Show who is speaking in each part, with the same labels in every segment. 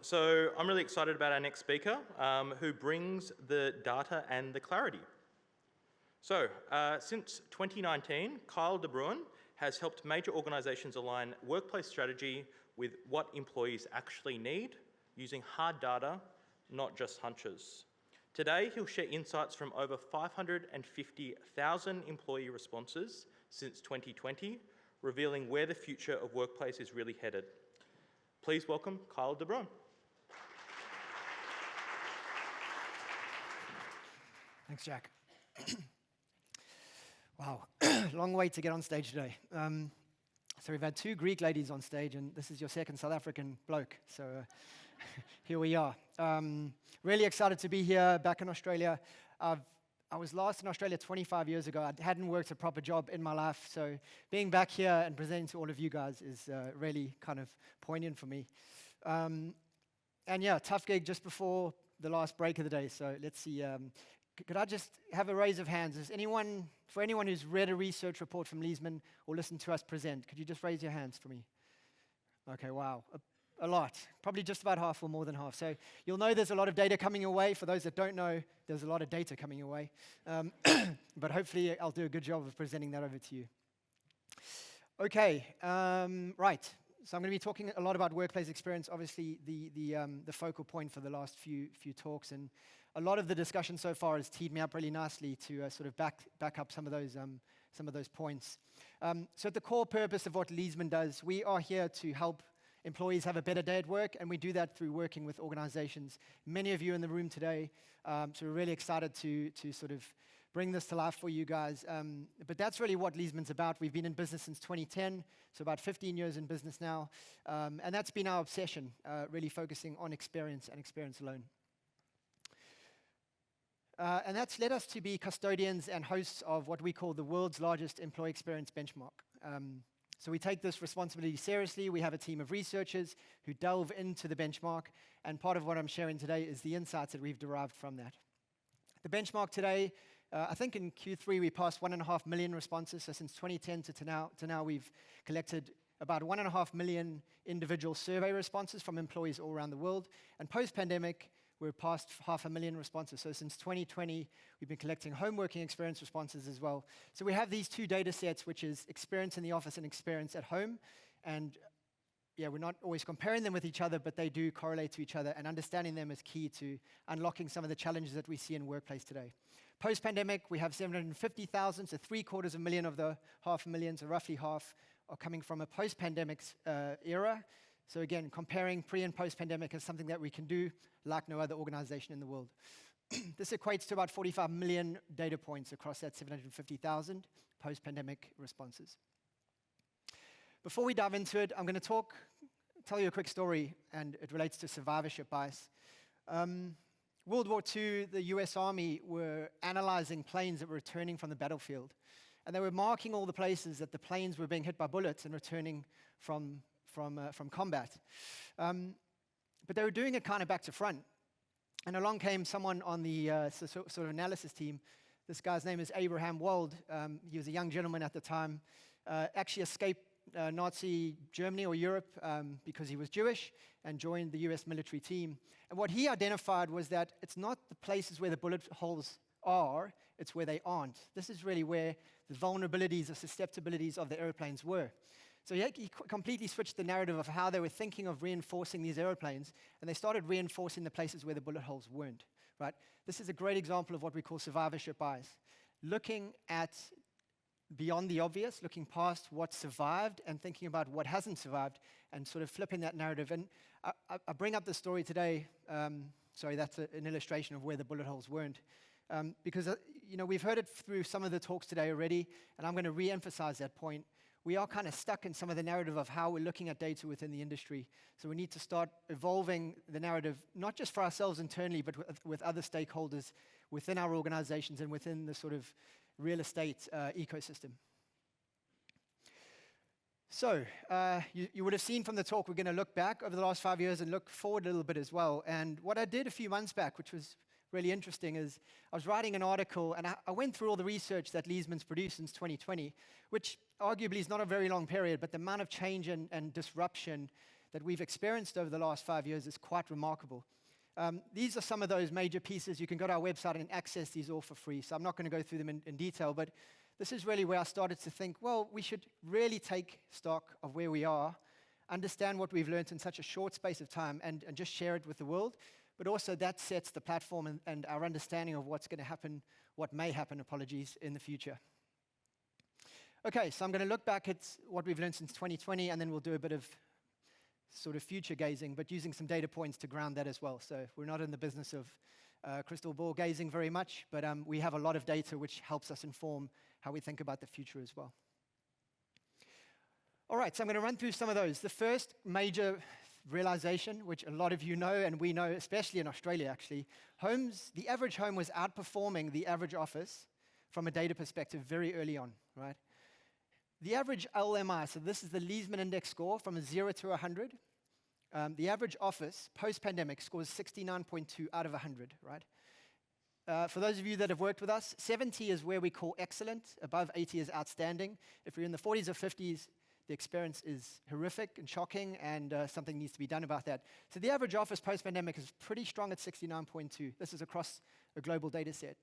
Speaker 1: So I'm really excited about our next speaker, who brings the data and the clarity. So since 2019, Kyle de Bruin has helped major organizations align workplace strategy with what employees actually need, using hard data, not just hunches. Today, he'll share insights from over 550,000 employee responses since 2020, revealing where the future of workplace is really headed. Please welcome Kyle de Bruin.
Speaker 2: Thanks, Jack. Wow, long way to get on stage today. So we've had two Greek ladies on stage, and this is your second South African bloke. So here we are. Really excited to be here, back in Australia. I was last in Australia 25 years ago. I hadn't worked a proper job in my life, so being back here and presenting to all of you guys is really kind of poignant for me. And yeah, tough gig just before the last break of the day. So let's see. Could I just have a raise of hands? For anyone who's read a research report from Leesman or listened to us present, could you just raise your hands for me? Okay, wow, a lot. Probably just about half or more than half. So you'll know there's a lot of data coming your way. For those that don't know, there's a lot of data coming your way. But hopefully I'll do a good job of presenting that over to you. Okay, right. So I'm going to be talking a lot about workplace experience, obviously the focal point for the last few talks, and a lot of the discussion so far has teed me up really nicely to sort of back up some of those points. So at the core purpose of what Leesman does, we are here to help employees have a better day at work, and we do that through working with organizations. Many of you in the room today, so we're really excited to sort of bring this to life for you guys. But that's really what Leesman's about. We've been in business since 2010, so about 15 years in business now. And that's been our obsession, really focusing on experience and experience alone. And that's led us to be custodians and hosts of what we call the world's largest employee experience benchmark. So we take this responsibility seriously. We have a team of researchers who delve into the benchmark, and part of what I'm sharing today is the insights that we've derived from that. The benchmark today, I think in Q3 we passed 1.5 million responses. So since 2010 to now we've collected about 1.5 million individual survey responses from employees all around the world. And post-pandemic, we're past 500,000 responses. So since 2020, we've been collecting home working experience responses as well. So we have these two data sets, which is experience in the office and experience at home. And yeah, we're not always comparing them with each other, but they do correlate to each other, and understanding them is key to unlocking some of the challenges that we see in workplace today. Post-pandemic, we have 750,000, so 750,000 of the 500,000, so roughly half, are coming from a post-pandemic era. So again, comparing pre- and post-pandemic is something that we can do like no other organization in the world. This equates to about 45 million data points across that 750,000 post-pandemic responses. Before we dive into it, I'm going to tell you a quick story, and it relates to survivorship bias. World War II, the US Army were analyzing planes that were returning from the battlefield. And they were marking all the places that the planes were being hit by bullets and returning from combat. But they were doing it kind of back to front. And along came someone on the sort of analysis team. This guy's name is Abraham Wald. He was a young gentleman at the time, actually escaped Nazi Germany or Europe because he was Jewish, and joined the US military team. And what he identified was that it's not the places where the bullet holes are, it's where they aren't. This is really where the vulnerabilities or susceptibilities of the airplanes were. So he completely switched the narrative of how they were thinking of reinforcing these airplanes, and they started reinforcing the places where the bullet holes weren't. Right? This is a great example of what we call survivorship bias. Looking at beyond the obvious, looking past what survived and thinking about what hasn't survived, and sort of flipping that narrative. And I bring up this story today, that's an illustration of where the bullet holes weren't, because we've heard it through some of the talks today already, and I'm going to re-emphasize that point. We are kind of stuck in some of the narrative of how we're looking at data within the industry. So we need to start evolving the narrative, not just for ourselves internally, but with other stakeholders within our organizations and within the sort of real estate ecosystem. So you would have seen from the talk, we're going to look back over the last 5 years and look forward a little bit as well. And what I did a few months back, which was really interesting, is I was writing an article, and I went through all the research that Leesman's produced since 2020, which arguably is not a very long period, but the amount of change and disruption that we've experienced over the last 5 years is quite remarkable. These are some of those major pieces. You can go to our website and access these all for free, so I'm not going to go through them in detail, but this is really where I started to think, well, we should really take stock of where we are, understand what we've learned in such a short space of time, and just share it with the world. But also that sets the platform and our understanding of what's going to happen, what may happen, in the future. Okay, so I'm going to look back at what we've learned since 2020, and then we'll do a bit of sort of future gazing, but using some data points to ground that as well. So we're not in the business of crystal ball gazing very much, but we have a lot of data which helps us inform how we think about the future as well. All right, so I'm going to run through some of those. The first major realization, which a lot of you know, and we know, especially in Australia actually, the average home was outperforming the average office from a data perspective very early on, right? The average LMI, so this is the Leesman index score from a 0 to 100. The average office post-pandemic scores 69.2 out of 100, right? For those of you that have worked with us, 70 is where we call excellent, above 80 is outstanding. If you're in the 40s or 50s, the experience is horrific and shocking, and something needs to be done about that. So the average office post-pandemic is pretty strong at 69.2. This is across a global data set.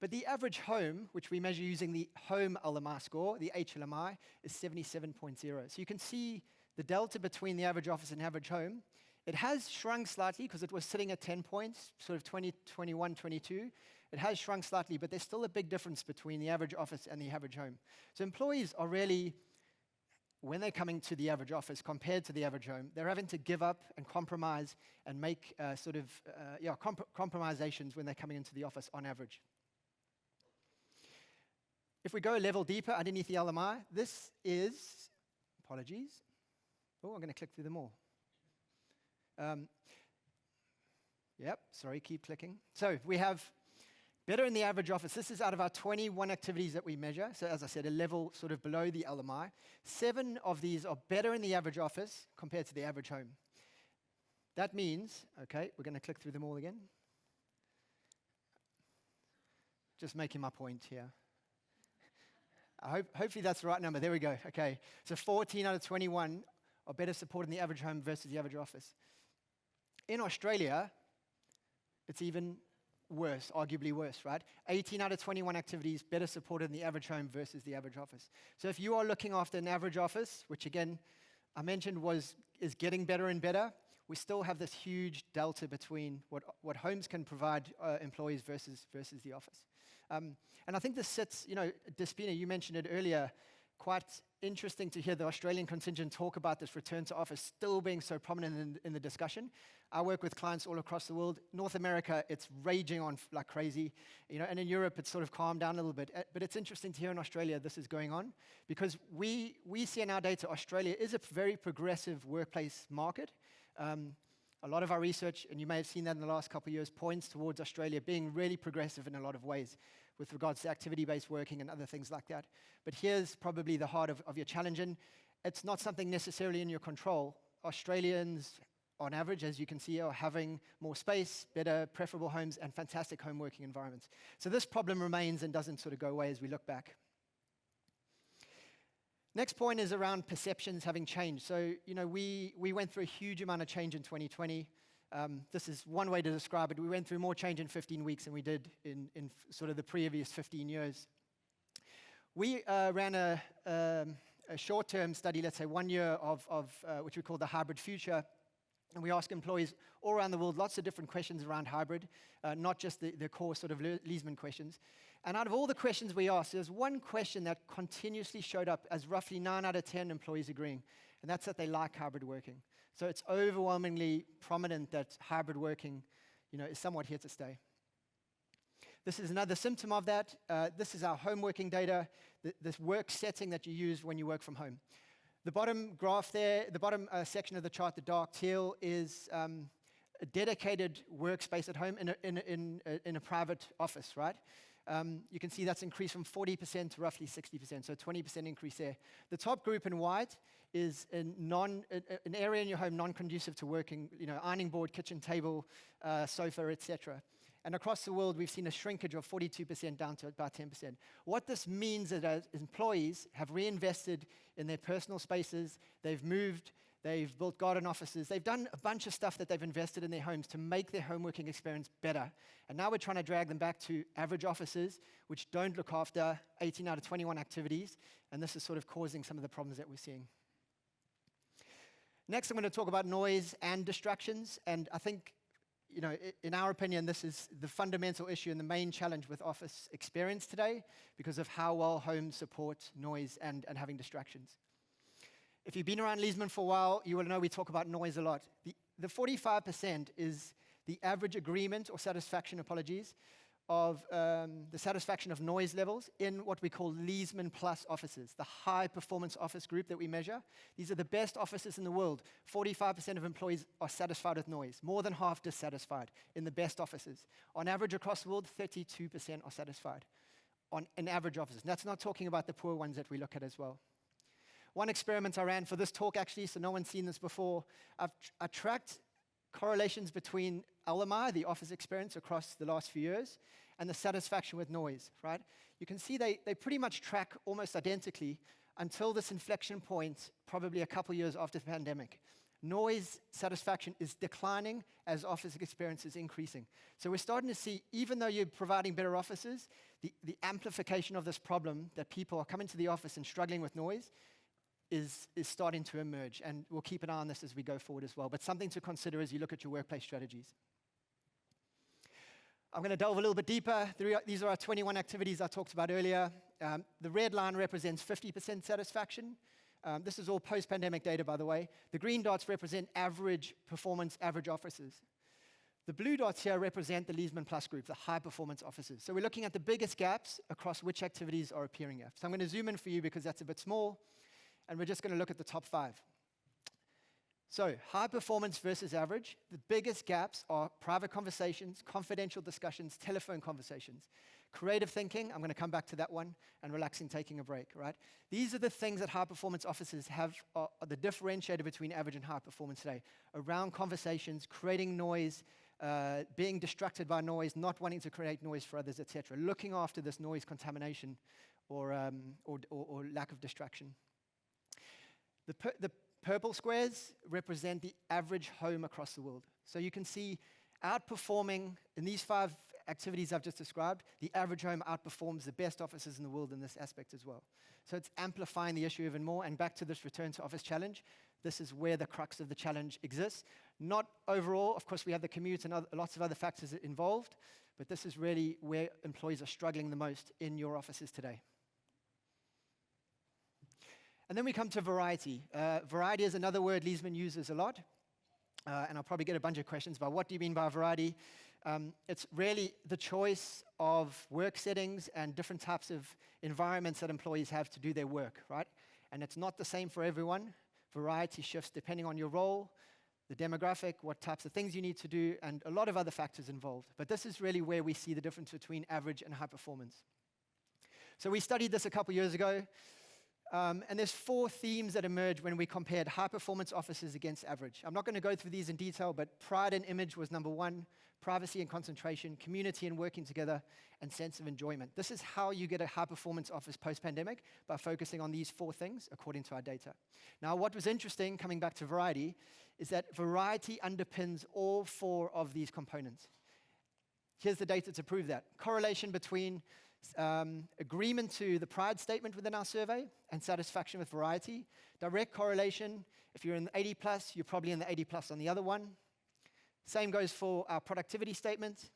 Speaker 2: But the average home, which we measure using the home LMI score, the HLMI, is 77.0. So you can see the delta between the average office and average home. It has shrunk slightly because it was sitting at 10 points, sort of 2021, 22. It has shrunk slightly, but there's still a big difference between the average office and the average home. So employees are really, when they're coming to the average office compared to the average home, they're having to give up and compromise and make compromisations when they're coming into the office on average. If we go a level deeper underneath the LMI, this is, apologies. Oh, I'm going to click through them all. Keep clicking. So we have better in the average office. This is out of our 21 activities that we measure. So as I said, a level sort of below the LMI. 7 of these are better in the average office compared to the average home. That means, okay, we're going to click through them all again. Just making my point here. Hopefully that's the right number. There we go. Okay. So 14 out of 21 are better supported in the average home versus the average office. In Australia, it's even worse, arguably worse, right? 18 out of 21 activities better supported in the average home versus the average office. So if you are looking after an average office, which again, I mentioned is getting better and better, we still have this huge delta between what homes can provide employees versus the office. And I think this sits, Despina, you mentioned it earlier, quite interesting to hear the Australian contingent talk about this return to office still being so prominent in the discussion. I work with clients all across the world. North America, it's raging on like crazy, and in Europe, it's sort of calmed down a little bit. But it's interesting to hear in Australia this is going on because we see in our data Australia is a very progressive workplace market. A lot of our research, and you may have seen that in the last couple of years, points towards Australia being really progressive in a lot of ways with regards to activity-based working and other things like that. But here's probably the heart of your challenge, and it's not something necessarily in your control. Australians, on average, as you can see, are having more space, better, preferable homes, and fantastic home working environments. So this problem remains and doesn't sort of go away as we look back. Next point is around perceptions having changed. So, we went through a huge amount of change in 2020. This is one way to describe it. We went through more change in 15 weeks than we did in sort of the previous 15 years. We ran a short-term study, let's say 1 year of which we call the hybrid future. And we ask employees all around the world lots of different questions around hybrid, not just the core sort of Leesman questions. And out of all the questions we asked, there's one question that continuously showed up as roughly 9 out of 10 employees agreeing, and that's that they like hybrid working. So it's overwhelmingly prominent that hybrid working, is somewhat here to stay. This is another symptom of that. This is our home working data, this work setting that you use when you work from home. The bottom graph there, the bottom section of the chart, the dark teal, is a dedicated workspace at home in a private office, right? You can see that's increased from 40% to roughly 60%, so a 20% increase there. The top group in white is an area in your home non-conducive to working, ironing board, kitchen table, sofa, etc. And across the world, we've seen a shrinkage of 42% down to about 10%. What this means is that employees have reinvested in their personal spaces, they've moved They've built garden offices. They've done a bunch of stuff that they've invested in their homes to make their home working experience better. And now we're trying to drag them back to average offices, which don't look after 18 out of 21 activities. And this is sort of causing some of the problems that we're seeing. Next, I'm going to talk about noise and distractions. And I think, in our opinion, this is the fundamental issue and the main challenge with office experience today because of how well homes support noise and having distractions. If you've been around Leesman for a while, you will know we talk about noise a lot. The 45% is the average agreement or satisfaction, of the satisfaction of noise levels in what we call Leesman Plus offices, the high-performance office group that we measure. These are the best offices in the world. 45% of employees are satisfied with noise, more than half dissatisfied in the best offices. On average across the world, 32% are satisfied in average offices. And that's not talking about the poor ones that we look at as well. One experiment I ran for this talk, actually, so no one's seen this before, I tracked correlations between LMI, the office experience, across the last few years, and the satisfaction with noise, right? You can see they pretty much track almost identically until this inflection point, probably a couple years after the pandemic. Noise satisfaction is declining as office experience is increasing. So we're starting to see, even though you're providing better offices, the amplification of this problem that people are coming to the office and struggling with noise is starting to emerge, and we'll keep an eye on this as we go forward as well, but something to consider as you look at your workplace strategies. I'm going to delve a little bit deeper. These are our 21 activities I talked about earlier. The red line represents 50% satisfaction. This is all post-pandemic data, by the way. The green dots represent average performance, average offices. The blue dots here represent the Leesman Plus group, the high-performance offices. So we're looking at the biggest gaps across which activities are appearing here. So I'm going to zoom in for you because that's a bit small. And we're just going to look at the top 5. So, high performance versus average. The biggest gaps are private conversations, confidential discussions, telephone conversations. Creative thinking, I'm going to come back to that one, and relaxing, taking a break, right? These are the things that high performance offices have, are the differentiator between average and high performance today. Around conversations, creating noise, being distracted by noise, not wanting to create noise for others, etc. Looking after this noise contamination or lack of distraction. The purple squares represent the average home across the world. So you can see outperforming in these 5 activities I've just described, the average home outperforms the best offices in the world in this aspect as well. So it's amplifying the issue even more. And back to this return to office challenge, this is where the crux of the challenge exists. Not overall, of course, we have the commute and lots of other factors involved, but this is really where employees are struggling the most in your offices today. And then we come to variety. Variety is another word Leesman uses a lot. And I'll probably get a bunch of questions about what do you mean by variety. It's really the choice of work settings and different types of environments that employees have to do their work, right? And it's not the same for everyone. Variety shifts depending on your role, the demographic, what types of things you need to do, and a lot of other factors involved. But this is really where we see the difference between average and high performance. So we studied this a couple years ago. And there's 4 themes that emerge when we compared high-performance offices against average. I'm not going to go through these in detail, but pride and image was number 1, privacy and concentration, community and working together, and sense of enjoyment. This is how you get a high-performance office post-pandemic, by focusing on these 4 things, according to our data. Now, what was interesting, coming back to variety, is that variety underpins all 4 of these components. Here's the data to prove that. Correlation between agreement to the pride statement within our survey and satisfaction with variety. Direct correlation, if you're in the 80 plus, you're probably in the 80 plus on the other one. Same goes for our productivity statement.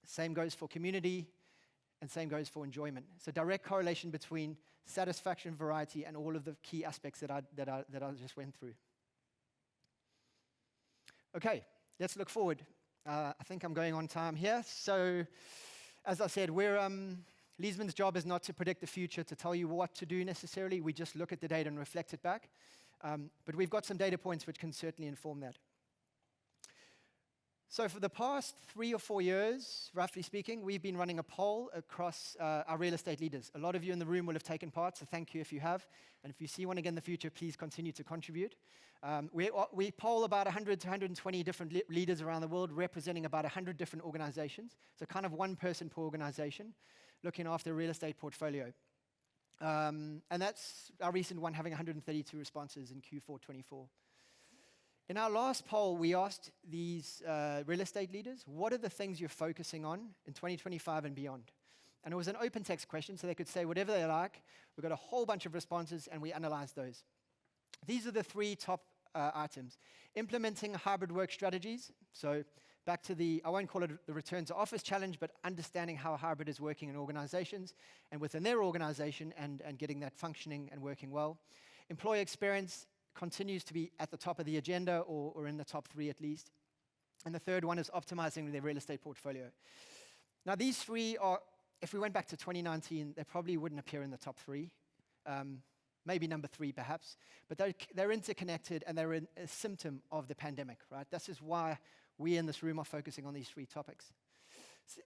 Speaker 2: Same goes for community, and same goes for enjoyment. So direct correlation between satisfaction, variety, and all of the key aspects that I just went through. Okay, let's look forward. I think I'm going on time here. So, as I said, Leesman's job is not to predict the future, to tell you what to do necessarily. We just look at the data and reflect it back. But we've got some data points which can certainly inform that. So for the past 3 or 4 years, roughly speaking, we've been running a poll across our real estate leaders. A lot of you in the room will have taken part, so thank you if you have. And if you see one again in the future, please continue to contribute. We poll about 100 to 120 different leaders around the world, representing about 100 different organizations. So kind of one person per organization, looking after a real estate portfolio. And that's our recent one, having 132 responses in Q4 24. In our last poll, we asked these real estate leaders, what are the things you're focusing on in 2025 and beyond? And it was an open text question, so they could say whatever they like. We got a whole bunch of responses, and we analyzed those. These are the 3 top items. Implementing hybrid work strategies. So back to I won't call it the return to office challenge, but understanding how hybrid is working in organizations and within their organization and getting that functioning and working well. Employee experience continues to be at the top of the agenda or in the top 3 at least. And the third one is optimizing their real estate portfolio. Now these 3 are, if we went back to 2019, they probably wouldn't appear in the top 3. Maybe number 3 perhaps, but they're interconnected and they're a symptom of the pandemic, right? This is why we in this room are focusing on these 3 topics.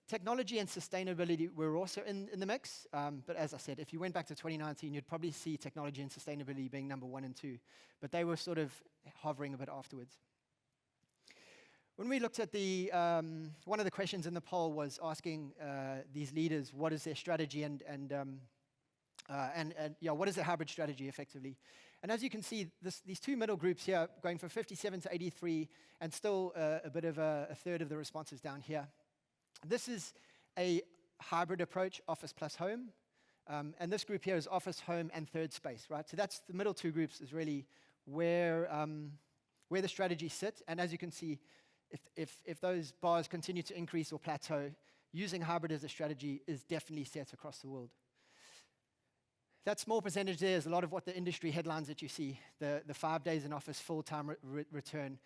Speaker 2: Technology and sustainability were also in the mix, but as I said, if you went back to 2019, you'd probably see technology and sustainability being number 1 and 2, but they were sort of hovering a bit afterwards. When we looked at one of the questions in the poll was asking these leaders what is their strategy and what is their hybrid strategy effectively. And as you can see, these 2 middle groups here going from 57 to 83 and still a bit of a third of the responses down here. This is a hybrid approach, office plus home. And this group here is office, home, and third space, right? So that's the middle 2 groups is really where the strategies sit. And as you can see, if those bars continue to increase or plateau, using hybrid as a strategy is definitely set across the world. That small percentage there is a lot of what the industry headlines that you see, the 5 days in office, full-time return.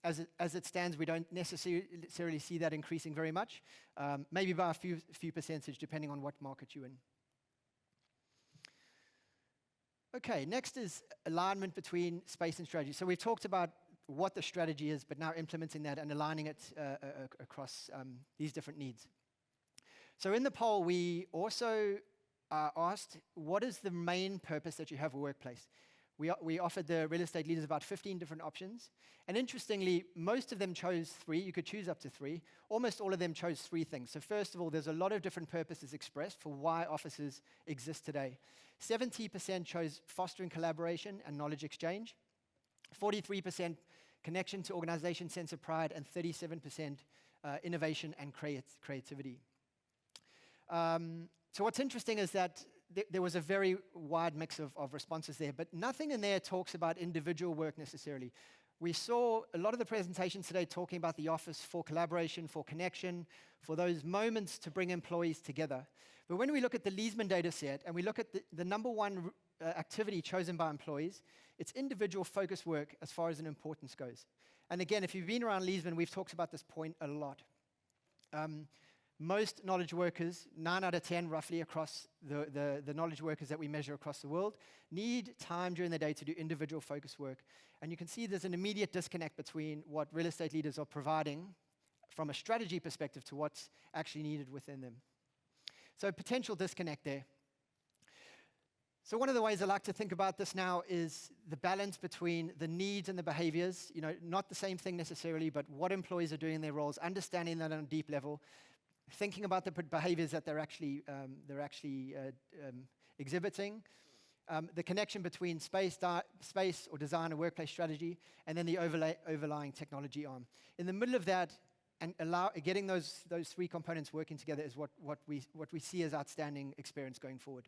Speaker 2: As it stands, we don't necessarily see that increasing very much, maybe by a few percentage, depending on what market you're in. Okay, next is alignment between space and strategy. So we've talked about what the strategy is, but now implementing that and aligning it across these different needs. So in the poll, we also asked, what is the main purpose that you have a workplace? We offered the real estate leaders about 15 different options. And interestingly, most of them chose 3. You could choose up to 3. Almost all of them chose 3 things. So first of all, there's a lot of different purposes expressed for why offices exist today. 70% chose fostering collaboration and knowledge exchange. 43% connection to organization, sense of pride, and 37% innovation and creativity. So what's interesting is that there was a very wide mix of responses there, but nothing in there talks about individual work necessarily. We saw a lot of the presentations today talking about the office for collaboration, for connection, for those moments to bring employees together. But when we look at the Leesman data set and we look at the number 1 activity chosen by employees, it's individual focused work as far as an importance goes. And again, if you've been around Leesman, we've talked about this point a lot. Most knowledge workers, 9 out of 10 roughly across the knowledge workers that we measure across the world, need time during the day to do individual focused work. And you can see there's an immediate disconnect between what real estate leaders are providing from a strategy perspective to what's actually needed within them. So potential disconnect there. So one of the ways I like to think about this now is the balance between the needs and the behaviors, not the same thing necessarily, but what employees are doing in their roles, understanding that on a deep level, thinking about the behaviors that they're actually exhibiting, the connection between space or design and workplace strategy, and then the overlying technology arm. In the middle of that, and getting those 3 components working together is what we see as outstanding experience going forward.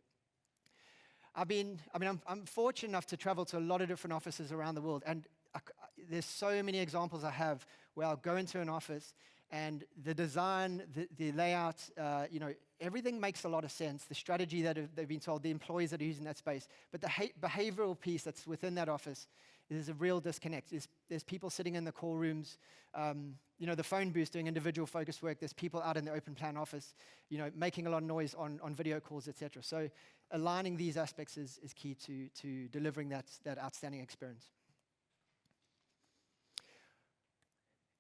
Speaker 2: I'm fortunate enough to travel to a lot of different offices around the world, and there's so many examples I have where I'll go into an office and the design, the layout, everything makes a lot of sense. The strategy that they've been told, the employees that are using that space, but the behavioral piece that's within that office, there's a real disconnect. There's people sitting in the call rooms, the phone booths doing individual focused work. There's people out in the open plan office, making a lot of noise on video calls, etc. So aligning these aspects is key to delivering that outstanding experience.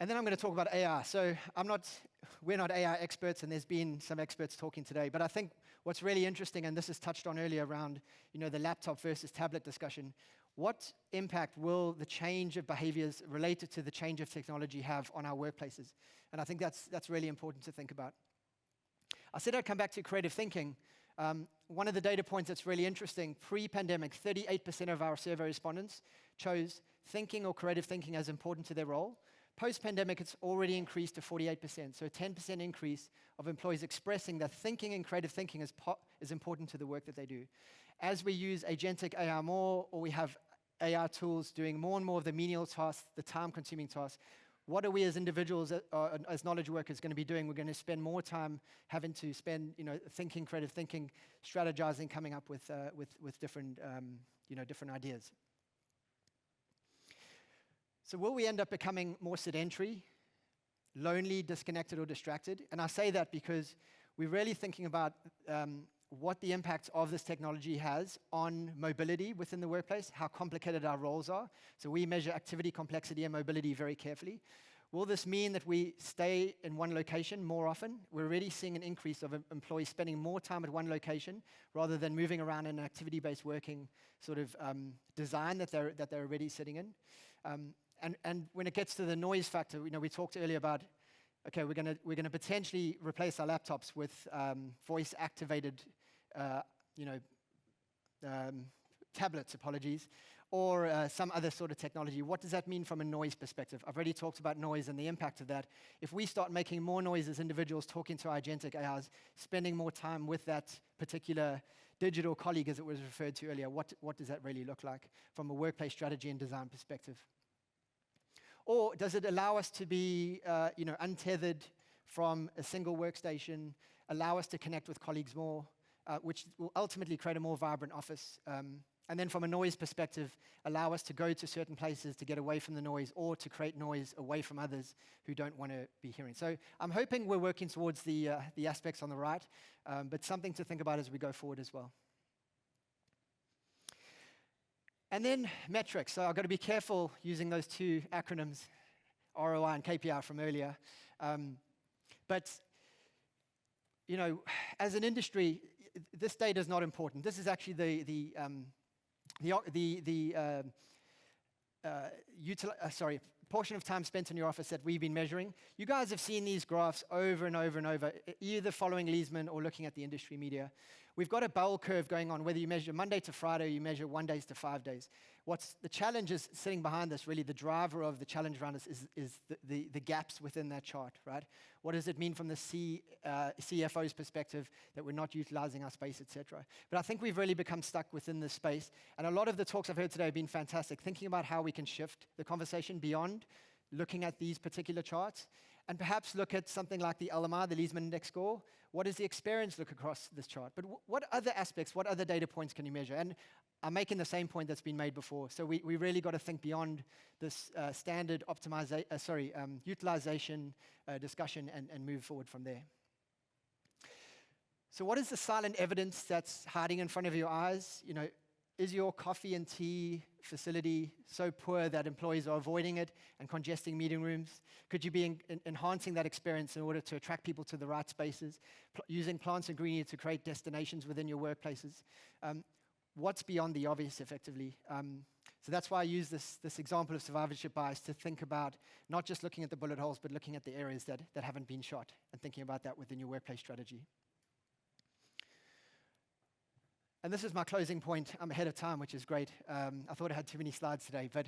Speaker 2: And then I'm going to talk about AI. So we're not AI experts, and there's been some experts talking today. But I think what's really interesting, and this is touched on earlier around, the laptop versus tablet discussion, what impact will the change of behaviors related to the change of technology have on our workplaces? And I think that's really important to think about. I said I'd come back to creative thinking. One of the data points that's really interesting, pre-pandemic, 38% of our survey respondents chose thinking or creative thinking as important to their role. Post-pandemic, it's already increased to 48%, so a 10% increase of employees expressing that thinking and creative thinking is important to the work that they do. As we use agentic AI more, or we have AI tools doing more and more of the menial tasks, the time-consuming tasks, what are we as individuals, as knowledge workers, going to be doing? We're going to spend more time having to spend, thinking, creative thinking, strategizing, coming up with different, different ideas. So will we end up becoming more sedentary, lonely, disconnected, or distracted? And I say that because we're really thinking about what the impact of this technology has on mobility within the workplace, how complicated our roles are. So we measure activity, complexity, and mobility very carefully. Will this mean that we stay in one location more often? We're already seeing an increase of employees spending more time at one location rather than moving around in an activity-based working sort of design that they're already sitting in. And when it gets to the noise factor, we talked earlier about, okay, we're going to potentially replace our laptops with voice-activated, tablets, or some other sort of technology. What does that mean from a noise perspective? I've already talked about noise and the impact of that. If we start making more noise as individuals, talking to our agentic AIs, spending more time with that particular digital colleague, as it was referred to earlier, what does that really look like from a workplace strategy and design perspective? Or does it allow us to be, untethered from a single workstation, allow us to connect with colleagues more, which will ultimately create a more vibrant office? And then from a noise perspective, allow us to go to certain places to get away from the noise or to create noise away from others who don't want to be hearing. So I'm hoping we're working towards the aspects on the right, but something to think about as we go forward as well. And then metrics. So I've got to be careful using those two acronyms, ROI and KPI from earlier. But as an industry, this data is not important. This is actually portion of time spent in your office that we've been measuring. You guys have seen these graphs over and over and over, either following Leesman or looking at the industry media. We've got a bell curve going on, whether you measure Monday to Friday or you measure 1 day to 5 days. What's the challenge is sitting behind this, really the driver of the challenge around us is the gaps within that chart, right? What does it mean from the CFO's perspective that we're not utilizing our space, et cetera? But I think we've really become stuck within this space. And a lot of the talks I've heard today have been fantastic, thinking about how we can shift the conversation beyond looking at these particular charts and perhaps look at something like the LMI, the Leesman Index score. What does the experience look across this chart? But what other aspects, what other data points can you measure? And I'm making the same point that's been made before. So we really got to think beyond this standard utilization discussion and move forward from there. So what is the silent evidence that's hiding in front of your eyes? Is your coffee and tea facility so poor that employees are avoiding it and congesting meeting rooms? Could you be enhancing that experience in order to attract people to the right spaces, using plants and greenery to create destinations within your workplaces? What's beyond the obvious, effectively? So that's why I use this example of survivorship bias to think about not just looking at the bullet holes, but looking at the areas that haven't been shot and thinking about that within your workplace strategy. And this is my closing point. I'm ahead of time, which is great. I thought I had too many slides today, but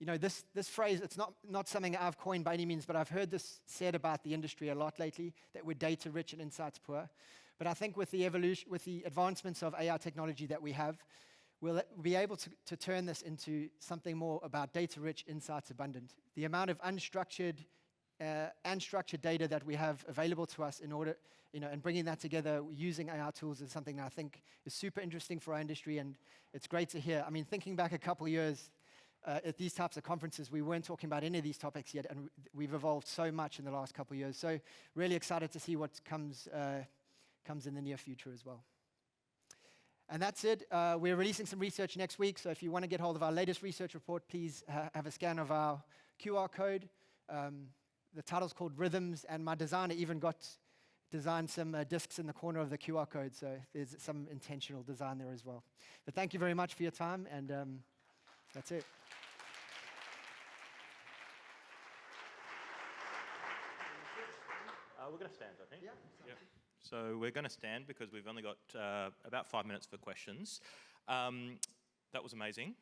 Speaker 2: this phrase, it's not something I've coined by any means, but I've heard this said about the industry a lot lately, that we're data rich and insights poor. But I think with the evolution, with the advancements of AI technology that we have, we'll be able to turn this into something more about data rich, insights abundant. The amount of unstructured and structured data that we have available to us in order, and bringing that together using AI tools is something that I think is super interesting for our industry, and it's great to hear. I mean, thinking back a couple of years at these types of conferences, we weren't talking about any of these topics yet, and we've evolved so much in the last couple of years. So really excited to see what comes in the near future as well. And that's it. We're releasing some research next week, so if you want to get hold of our latest research report, please have a scan of our QR code. The title's called Rhythms, and my designer even designed some discs in the corner of the QR code, so there's some intentional design there as well. But thank you very much for your time, and that's it.
Speaker 1: We're going to stand, I think.
Speaker 2: Yeah.
Speaker 1: So we're going to stand because we've only got about 5 minutes for questions. That was amazing.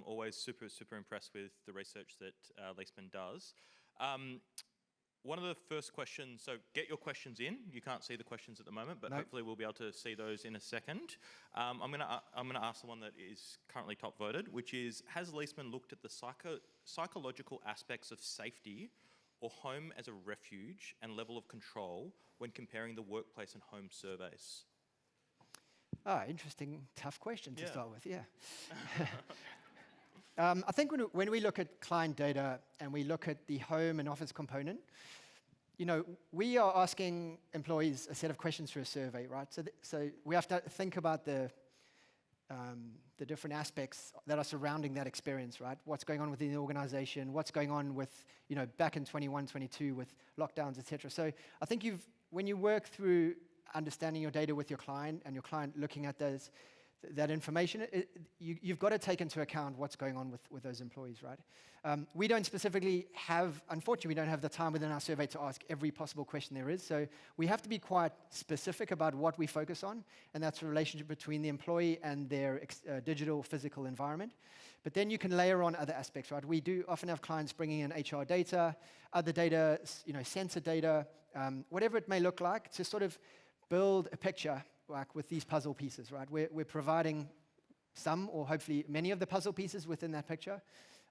Speaker 1: Always super, super impressed with the research that Leesman does. One of the first questions, so get your questions in. You can't see the questions at the moment, but hopefully we'll be able to see those in a second. I'm going to ask the one that is currently top voted, which is, has Leesman looked at the psychological aspects of safety or home as a refuge and level of control when comparing the workplace and home surveys?
Speaker 2: Interesting, tough question to start with, yeah. I think when we look at client data and we look at the home and office component, we are asking employees a set of questions through a survey, right? So we have to think about the different aspects that are surrounding that experience, right? What's going on within the organization, what's going on with, back in 21, 22 with lockdowns, et cetera. So I think when you work through understanding your data with your client and your client looking at that information, you've got to take into account what's going on with those employees, right? We don't specifically unfortunately, we don't have the time within our survey to ask every possible question there is, so we have to be quite specific about what we focus on, and that's the relationship between the employee and their digital, physical environment. But then you can layer on other aspects, right? We do often have clients bringing in HR data, other data, sensor data, whatever it may look like, to sort of build a picture like with these puzzle pieces, right? We're providing some or hopefully many of the puzzle pieces within that picture.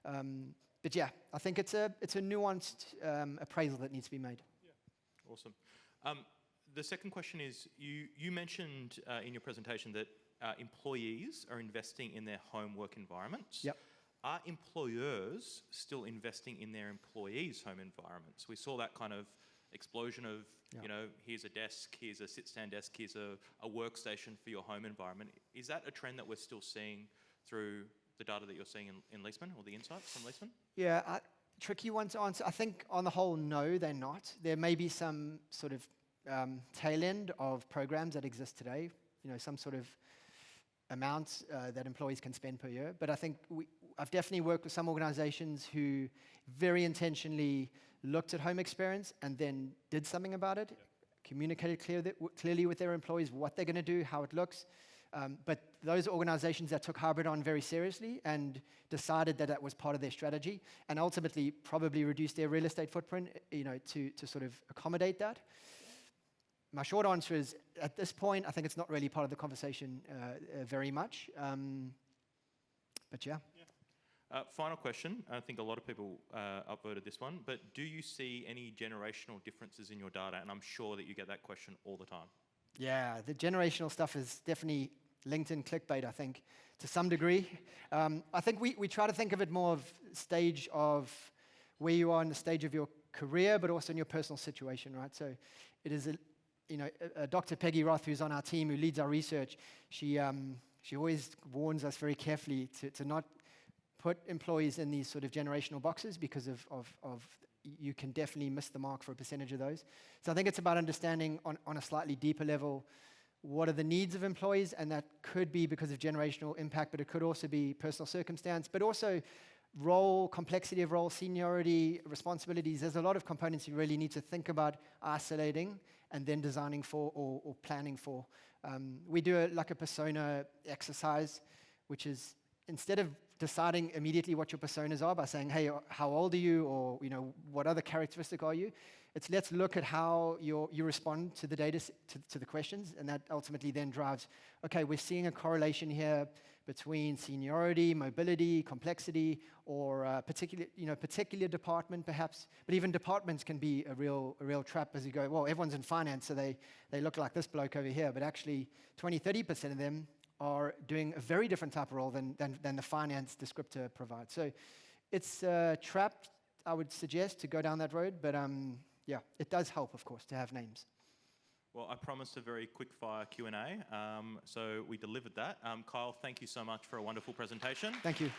Speaker 2: But yeah, I think it's a nuanced appraisal that needs to be made.
Speaker 1: Yeah. Awesome. The second question is, you mentioned in your presentation that employees are investing in their home work environments.
Speaker 2: Yep.
Speaker 1: Are employers still investing in their employees' home environments? We saw that kind of explosion of, here's a desk, here's a sit-stand desk, here's a workstation for your home environment. Is that a trend that we're still seeing through the data that you're seeing in Leesman, or the insights from Leesman?
Speaker 2: Yeah, tricky one to answer. I think on the whole, no, they're not. There may be some sort of tail end of programs that exist today, some sort of amount that employees can spend per year. But I think I've definitely worked with some organizations who very intentionally looked at home experience and then did something about it, communicated clearly with their employees what they're going to do, how it looks. But those organizations that took hybrid on very seriously and decided that was part of their strategy, and ultimately probably reduced their real estate footprint, to sort of accommodate that. My short answer is, at this point, I think it's not really part of the conversation very much. But yeah.
Speaker 1: Final question. I think a lot of people upvoted this one, but do you see any generational differences in your data? And I'm sure that you get that question all the time.
Speaker 2: Yeah, the generational stuff is definitely LinkedIn clickbait, I think, to some degree. I think we try to think of it more of stage of where you are in the stage of your career, but also in your personal situation, right? So it is Dr. Peggy Roth, who's on our team, who leads our research, she always warns us very carefully to not put employees in these sort of generational boxes, because of you can definitely miss the mark for a percentage of those. So I think it's about understanding on a slightly deeper level what are the needs of employees, and that could be because of generational impact, but it could also be personal circumstance, but also role, complexity of role, seniority, responsibilities. There's a lot of components you really need to think about isolating and then designing for or planning for. We do a persona exercise, which is, instead of deciding immediately what your personas are by saying, hey, how old are you, or what other characteristic are you, it's let's look at how you respond to the data, to the questions, and that ultimately then drives, okay, we're seeing a correlation here between seniority, mobility, complexity, or particular department perhaps. But even departments can be a real trap, as you go, well, everyone's in finance, so they look like this bloke over here, but actually 20-30% of them are doing a very different type of role than the finance descriptor provides. So it's a trap, I would suggest, to go down that road, but yeah, it does help, of course, to have names.
Speaker 1: Well, I promised a very quick-fire Q&A, so we delivered that. Kyle, thank you so much for a wonderful presentation.
Speaker 2: Thank you.